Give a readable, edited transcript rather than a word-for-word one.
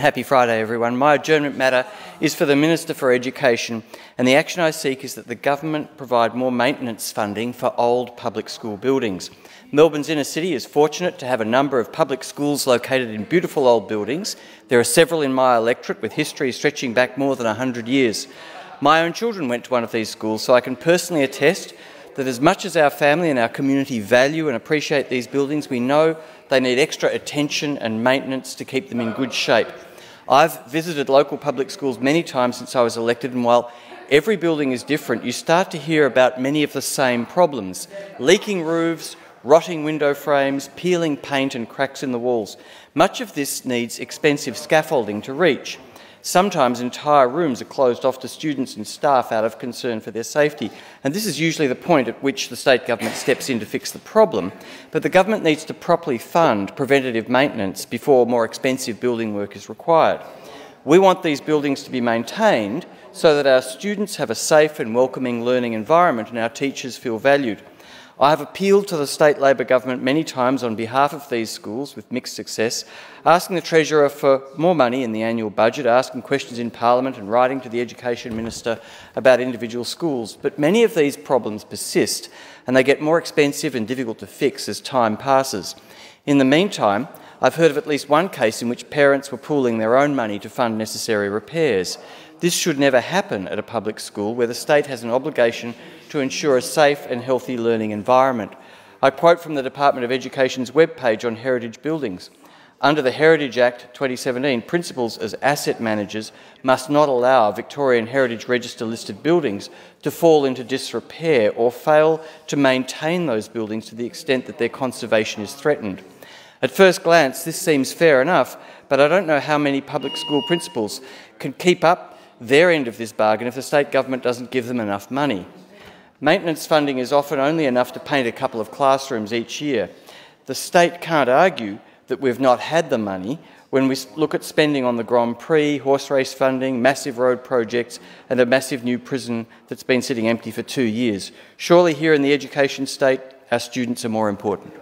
Happy Friday, everyone. My adjournment matter is for the Minister for Education, and the action I seek is that the government provide more maintenance funding for old public school buildings. Melbourne's inner city is fortunate to have a number of public schools located in beautiful old buildings. There are several in my electorate with history stretching back more than 100 years. My own children went to one of these schools, so I can personally attest that as much as our family and our community value and appreciate these buildings, we know they need extra attention and maintenance to keep them in good shape. I've visited local public schools many times since I was elected, and while every building is different, you start to hear about many of the same problems: leaking roofs, rotting window frames, peeling paint and cracks in the walls. Much of this needs expensive scaffolding to reach. Sometimes entire rooms are closed off to students and staff out of concern for their safety, and this is usually the point at which the state government steps in to fix the problem. But the government needs to properly fund preventative maintenance before more expensive building work is required. We want these buildings to be maintained so that our students have a safe and welcoming learning environment and our teachers feel valued. I have appealed to the state Labor government many times on behalf of these schools with mixed success, asking the Treasurer for more money in the annual budget, asking questions in Parliament and writing to the Education Minister about individual schools. But many of these problems persist and they get more expensive and difficult to fix as time passes. In the meantime, I've heard of at least one case in which parents were pooling their own money to fund necessary repairs. This should never happen at a public school where the state has an obligation to ensure a safe and healthy learning environment. I quote from the Department of Education's webpage on heritage buildings. Under the Heritage Act 2017, principals as asset managers must not allow Victorian Heritage Register listed buildings to fall into disrepair or fail to maintain those buildings to the extent that their conservation is threatened. At first glance, this seems fair enough, but I don't know how many public school principals can keep up their end of this bargain if the state government doesn't give them enough money. Maintenance funding is often only enough to paint a couple of classrooms each year. The state can't argue that we've not had the money when we look at spending on the Grand Prix, horse race funding, massive road projects and a massive new prison that's been sitting empty for 2 years. Surely here in the education state, our students are more important.